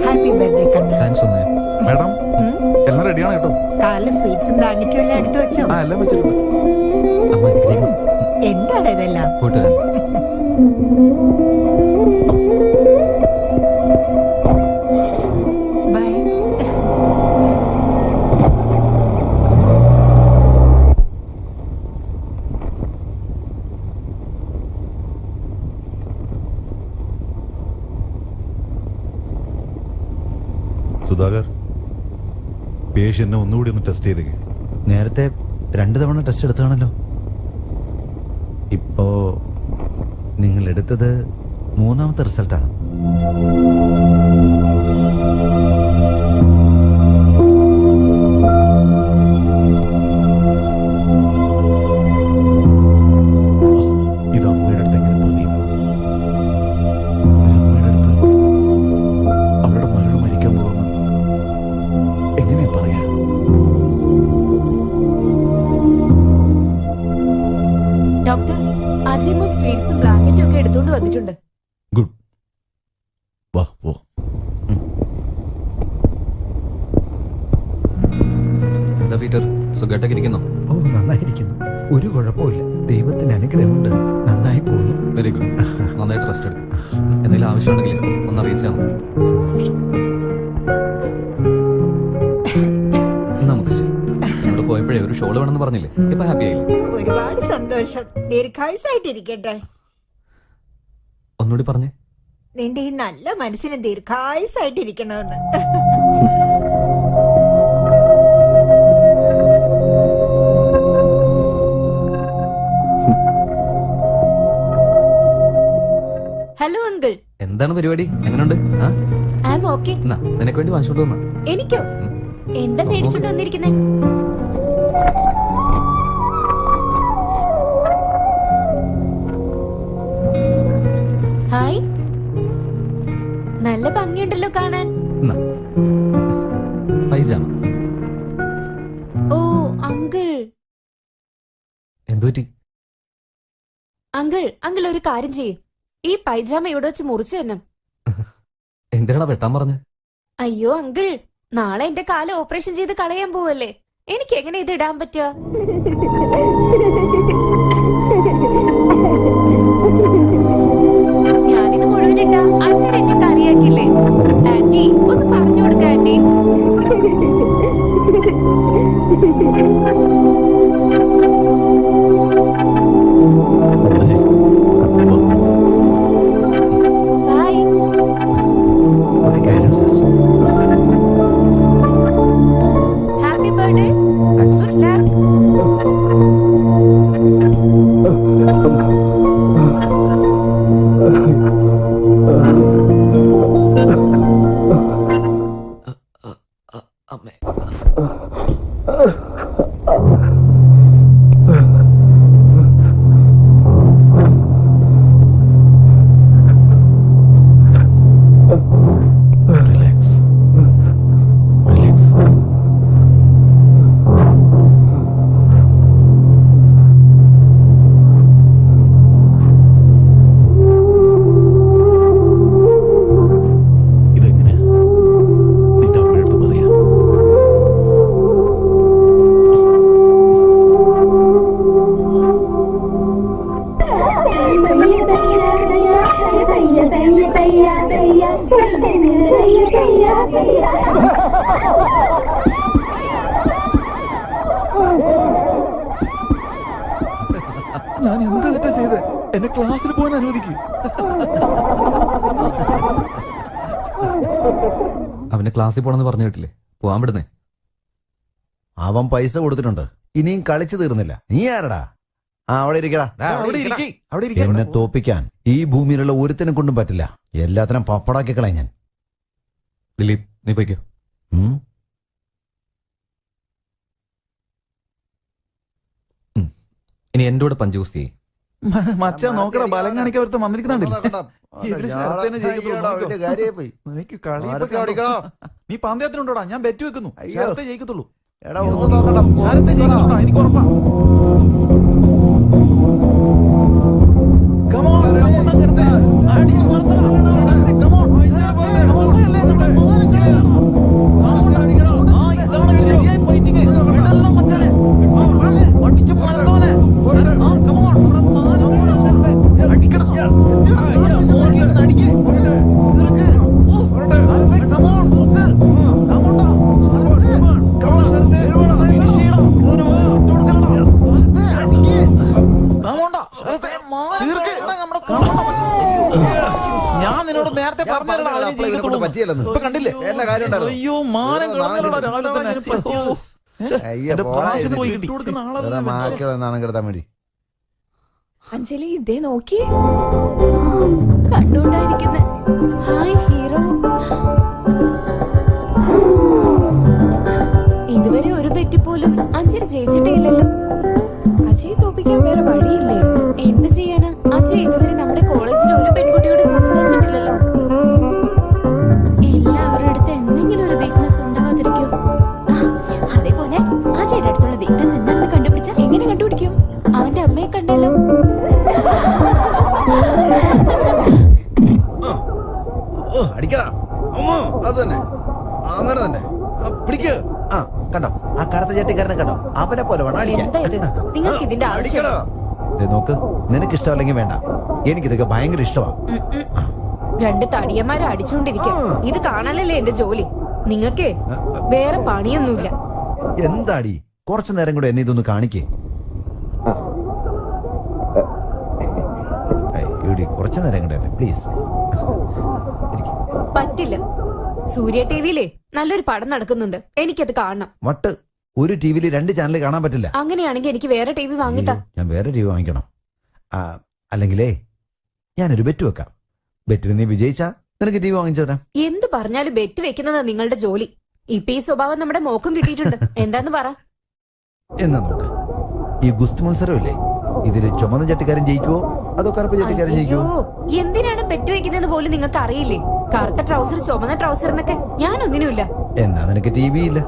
Happy birthday കണ്ണു. Thanks അമ്മേ. Madam എല്ലാം റെഡിയാണ് കേട്ടോ. കാലില് സ്വീറ്റ്സും ബ്ലാങ്കറ്റും എല്ലാം എടുത്തു വെച്ചോ? ആ എല്ലാം വെച്ചിട്ടുണ്ട്. അമ്മ അനുഗ്രഹിക്കണം. എന്താണ് ഇതെല്ലാം? പോയിട്ട് വരാം. ബൈ. സുധാകർ, പേഷ്യന്റിനെ ഒന്നുകൂടി ഒന്ന് ടെസ്റ്റ് ചെയ്തേ. നേരത്തെ 2 തവണ ടെസ്റ്റ് എടുത്താണല്ലോ. ഇപ്പോ നിങ്ങൾ എടുത്തത് 3ാമത്തെ റിസൾട്ടാണ്. ഇത് അമ്മയുടെ അടുത്ത് എങ്ങനെ പറയും? ഒരു അമ്മയുടെ അടുത്ത് അവരുടെ മകൾ മരിക്കാൻ പോകുന്ന എങ്ങനെയാ പറയാ? ഡോക്ടർ, അജിമോൾ സ്വീറ്റ്സും ബ്ലാങ്കറ്റും ഒക്കെ എടുത്തുകൊണ്ട് വന്നിട്ടുണ്ട്. ഗുഡ്, വാ പോ. എന്താ പീറ്റർ, സുഖമായിട്ടൊക്കെ ഇരിക്കുന്നോ? ഓ, നന്നായിരിക്കുന്നു. ഒരു കുഴപ്പമില്ല. ദൈവത്തിന് അനുഗ്രഹമുണ്ട്. നന്നായി പോകുന്നു. Very good. നന്നായിട്ട് റെസ്റ്റ് എടുക്കും. എന്തെങ്കിലും ആവശ്യമുണ്ടെങ്കിൽ ഒന്ന് അറിയിച്ചാൽ മതി. സന്തോഷം. എന്നാ മുത്തശ്ശി, എന്നോട് പോയപ്പോഴേ ഒരു ഷോള് വേണമെന്ന് പറഞ്ഞില്ലേ? ഇപ്പൊ ഹാപ്പി ആയില്ലേ? ഒരുപാട് സന്തോഷം. ദീർഘായുസായിട്ടിരിക്കട്ടെ. ഒന്നുകൂടി പറഞ്ഞേ. നിന്റെ ഈ നല്ല മനസ്സിന് ദീർഘായുസായിട്ടിരിക്കണമെന്ന്. Hello uncle. എന്താണ് പരിപാടി? എങ്ങനെയുണ്ട്? I am okay. എന്നാ നിനക്ക് വേണ്ടി വാങ്ങിച്ചോണ്ട് വന്നാ. എനിക്കോ? എന്താ മേടിച്ചോണ്ട് വന്നിരിക്കുന്നേ? ഹായ്, നല്ല ഭംഗിയുണ്ടല്ലോ കാണാൻ. എന്നാ പൈജാമ. ഓ അങ്കിൾ. എന്തുപറ്റി? അങ്കിൾ ഒരു കാര്യം ചെയ്യ്. ഈ പൈജാമ ഇവിടെ വെച്ച് മുറിച്ചു തന്നെ. എന്തിനാ വെട്ടാൻ പറഞ്ഞ്? അയ്യോ അങ്കിൾ, നാളെ എന്റെ കാല് ഓപ്പറേഷൻ ചെയ്ത് കളയാൻ പോവല്ലേ. എനിക്ക് എങ്ങനെ ഇത് ഇടാൻ പറ്റുക? ഞാനിത് മുഴുവനിട്ട ആൾക്കാർ എന്നെ കളിയാക്കില്ലേ? ആന്റി ഒന്ന് പറഞ്ഞു കൊടുക്ക ആന്റി. അജയ്, വാ. ബൈ. ഓക്കെ, കാര്യമാണ് sister. Happy birthday. Thanks. Good luck. അമ്മേ. Relax, relax. ഇതെങ്ങനെയാ നിന്റെ അമ്മയുടെ അടുത്ത് പറയാ? ഞാൻ എന്ത് തെറ്റാ ചെയ്ത്? എന്നെ ക്ലാസ്സിൽ പോകാൻ അനുവദിക്ക്. അവന് ക്ലാസ്സിൽ പോണെന്ന് പറഞ്ഞു കേട്ടില്ലേ? പോവാൻ വിടുന്നേ. അവൻ പൈസ കൊടുത്തിട്ടുണ്ട്. ഇനിയും കളിച്ചു തീർന്നില്ല. നീ ആരടാ? അവിടെ ഇരിക്കടാ. അവിടെ ഇരിക്ക്, അവിടെ ഇരിക്ക്. എന്നെ തോപ്പിക്കാൻ ഈ ഭൂമിയിലുള്ള ഒരുത്തിനെ കൊണ്ടും പറ്റില്ല. എല്ലാത്തിനും പപ്പടാക്കി കളയാൻ ഞാൻ. ദിലീപ്, നീ പോയിക്കോ. ഉം? ഇനി എന്റെ കൂടെ പഞ്ചുകുസ്തി ചെയ്യ്. മച്ചാ നോക്കടാ, ബലം കാണിക്കാൻ ഒരുത്തൻ വന്നിരിക്കുന്നുണ്ടല്ലേ? ഇതില് ശരത്ത് തന്നെ ജയിക്കത്തുള്ളൂ, നോക്കിക്കോ. നിനക്ക് കളി ഇപ്പൊ കണ്ടോ? നീ പന്തയത്തിനുണ്ടോടാ? ഞാൻ ബെറ്റ് വെക്കുന്നു, ശരത്തെ ജയിക്കത്തുള്ളൂ. ശരത്തെ ജയിക്കത്തുള്ളൂ, എനിക്ക് ഉറപ്പാ. നേരം പറഞ്ഞതാ, അവനെ അപ്പോൾ ഇവനെ കൊണ്ട് പറ്റിയല്ലെന്ന്. ഇപ്പൊ കണ്ടില്ലേ എല്ലാ കാര്യം ഉണ്ടായിരുന്നു. അയ്യോ മാനം കളഞ്ഞല്ലോടാ രാവിലെ തന്നെ. അയ്യോ, എന്റെ പോടാ പ്രാവശ്യം ഇതിന്. പോയി ഇട്ടുകൊടുക്കുന്ന ആളല്ലേ വെറുതെ മാക്കിയുള്ള നാണം കെടുത്താൻ വേണ്ടി. അഞ്ജലി ഇതേ നോക്കി കണ്ടോണ്ടായിരിക്കുന്നെ. Hi hero. ഇതുവരെ ഒരു ബെറ്റി പോലും അഞ്ജലി ജയിച്ചിട്ടേ ഇല്ലല്ലോ. അജയ് തോപ്പിക്കാൻ വേറെ വഴിയില്ലേ? എന്ത് ചെയ്യാനാ? അജയ് ഇതുവരെ നമ്മുടെ കോളേജിൽ ഒരു പെൺകുട്ടിയോട് സംസാരിച്ചിട്ടില്ലല്ലോ. എല്ലാവരുടെ അടുത്ത് എന്തെങ്കിലും ഒരു വീക്ക്നെസ് ഉണ്ടാവാതിരിക്കോ? അതേപോലെ അജയുടെ അടുത്തുള്ള വീക്ക്നെസ് എന്താണെന്ന് കണ്ടുപിടിച്ച എങ്ങനെ കണ്ടുപിടിക്കും? അവന്റെ അമ്മയെ കണ്ടല്ലോ. അടിക്കടാ അമ്മോ, അത് തന്നെ അങ്ങനെ തന്നെ. പിടിക്ക്. ആ കണ്ടോ, ആ കറുത്ത ചേട്ടിക്കാരനെ കണ്ടോ? അവനെ പോലെ വേണം അടിക്കാൻ. എന്താ ഇത്? നിങ്ങൾക്ക് ഇതിന്റെ ആവശ്യം? ദേ നോക്ക്, നിനക്ക് ഇഷ്ടമല്ലെങ്കിൽ വേണ്ട, എനിക്കിതൊക്കെ ഭയങ്കര ഇഷ്ടമാ. രണ്ട് തടിയന്മാരെ അടിച്ചുകൊണ്ടിരിക്കും. ഇത് കാണാനല്ലേ എന്റെ ജോലി. നിങ്ങക്ക് വേറെ പണിയൊന്നുമില്ല. എന്താടി, കുറച്ചു നേരം കൂടെ എന്നെ ഇതൊന്ന് കാണിക്കേ. കുറച്ചു നേരം കൂടെ പ്ലീസ്. പറ്റില്ല. സൂര്യ ടിവിയിലേ നല്ലൊരു പടം നടക്കുന്നുണ്ട്, എനിക്കത് കാണണം. വട്ട്, ഒരു ടിവിയിൽ 2 ചാനൽ കാണാൻ പറ്റില്ല. അങ്ങനെയാണെങ്കിൽ എനിക്ക് വേറെ ടി വി വാങ്ങിത്താ. ഞാൻ വേറെ ടിവി വാങ്ങിക്കണം. അല്ലെങ്കിലേ ഞാനൊരു ബെറ്റ് വെക്കാം. ബെറ്റിന് നീ വിജയിച്ചാ നിനക്ക് ടിവി വാങ്ങിച്ചു തരാം. എന്ത് പറഞ്ഞാലും ബെറ്റ് വെക്കുന്നതാ നിങ്ങളുടെ ജോലി. ഇപ്പൊ ഈ സ്വഭാവം നമ്മുടെ മോക്കും കിട്ടിയിട്ടുണ്ട്. എന്താന്ന് പറ. എന്നാ നോക്ക്, ഈ ഗുസ്തി മത്സരമില്ലേ, ഇതില് ചുമന്ന ചട്ടിക്കാരൻ ജയിക്കുവോ അതോ കറുപ്പ് ചട്ടിക്കാരൻ ജയിക്കുവോ? എന്തിനാണ് ബെറ്റ് വെക്കുന്നത് പോലും നിങ്ങൾക്ക് അറിയില്ലേ? കറുത്ത ട്രൗസർ ചുമന്ന ട്രൗസർ എന്നൊക്കെ ഞാനൊന്നിനുമില്ല. എന്നാ നിനക്ക് ടിവി ഇല്ല.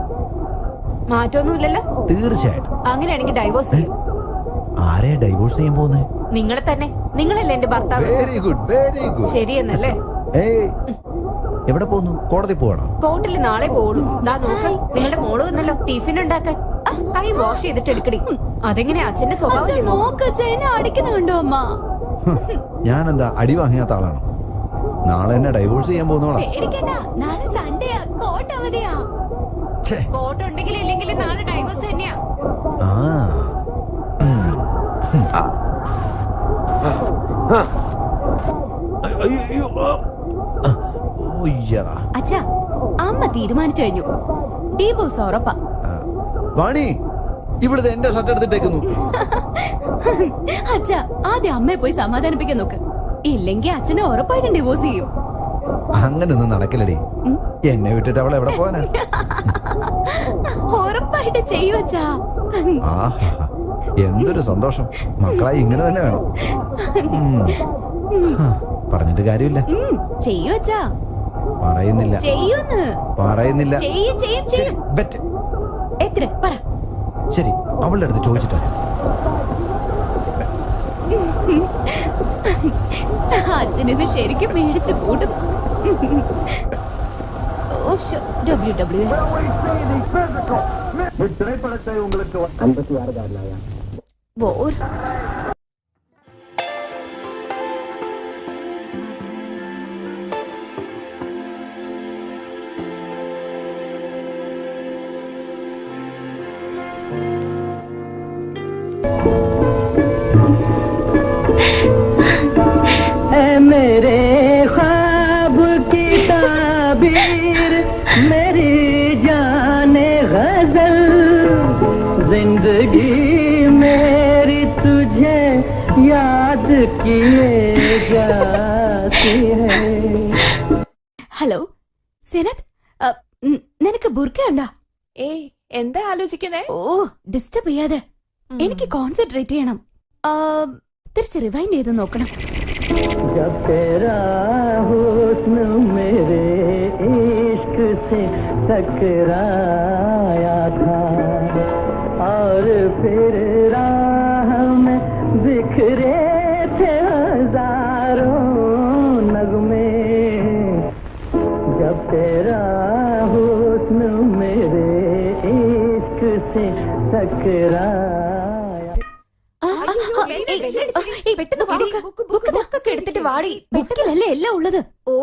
മാറ്റമൊന്നുമില്ലല്ലോ. തീർച്ചയായിട്ടും. അങ്ങനെയാണെങ്കിൽ ഡൈവോഴ്സ് ചെയ്യും. ആരെ ഡൈവോഴ്സ് ചെയ്യാൻ പോകുന്നേ? നിങ്ങളെ തന്നെ. നിങ്ങളല്ലേ എന്റെ ഭർത്താവ്. Very good, very good. ശരിയെന്നല്ലേ? ഏയ്, എവിടെ പോകുന്നു? കോടതി പോകണോ? കോർട്ടിൽ നാളെ പോളൂ. ദാ നോക്ക്, നിങ്ങളുടെ മോള് വന്നല്ലോ ടിഫിൻ ഉണ്ടാക്കാൻ. കൈ വാഷ് ചെയ്തിട്ട് എടുക്കടി. അതെങ്ങനെയാ അച്ഛന്റെ സ്വഭാവം? അടിക്കുന്ന കണ്ടോ അമ്മ? ഞാനെന്താ അടി വാങ്ങിയാത്ത ആളാണോ? നാളെ എന്നെ ഡൈവോഴ്സ് ചെയ്യാൻ പോകുന്നോളാം. നാളെ സൺഡേയാ, കോർട്ട് അവധിയാ. കോർട്ട് ഉണ്ടെങ്കിലും ഇല്ലെങ്കിലും നാളെ ഡൈവോഴ്സ് തന്നെയാ. അച്ഛാ, അമ്മ തീരുമാനിച്ചു കഴിഞ്ഞു. ഡിവോഴ്സ് ഉറപ്പാ. വാണി, ഇവിടുത്തെ എന്റെ ഷർട്ട് എടുത്തിട്ടേക്കുന്നു. അച്ഛാ, ആദ്യം അമ്മയെ പോയി സമാധാനിപ്പിക്കാൻ നോക്ക്. ഇല്ലെങ്കിൽ അച്ഛനെ ഉറപ്പായിട്ടും ഡിവോഴ്സ് ചെയ്യും. അങ്ങനൊന്നും നടക്കില്ലടി. എന്നെ വിട്ടിട്ട് അവൾ എവിടെ പോവാനാ? ഉറപ്പായിട്ട് ചെയ്യുവച്ചാ. ആഹാ, എന്തൊരു സന്തോഷം. മക്കളായി ഇങ്ങനെ തന്നെ വേണം. പറഞ്ഞിട്ട് കാര്യമില്ല. ചെയ്യുവച്ചാ. പറയുന്നില്ല. ചെയ്യുന്ന്. പറയുന്നില്ല. ചെയ്യും. ബെറ്റ് എത്ര പറ. ശരി, അവളുടെ അടുത്ത് ചോദിച്ചിട്ട് അച്ഛനിത് ശരിക്കും മേടിച്ചു കൂട്ടും. मेरे ख्वाब की ताबीर मेरी जाने गजल जिंदगी मेरी तुझे याद किए जाती है. ഹലോ സെനത്, നിനക്ക് ബുർക്ക ഉണ്ടോ? ഏയ്, എന്താ ആലോചിക്കുന്നേ? ഓ, ഡിസ്റ്റർബ് ചെയ്യാതെ. എനിക്ക് കോൺസെൻട്രേറ്റ് ചെയ്യണം. തിരിച്ച് റിവൈൻഡ് ചെയ്ത് നോക്കണം. जब तेरा हुस्न मेरे इश्क से टकराया था और फिर राह में बिखरे थे हजारों नगमे. जब तेरा हुस्न मेरे इश्क से टकराया. പെട്ടെന്ന് ബുക്കൊക്കെ എടുത്തിട്ട് വാടി. ബുക്കിലല്ലേ എല്ലാം ഉള്ളത്. ഓ,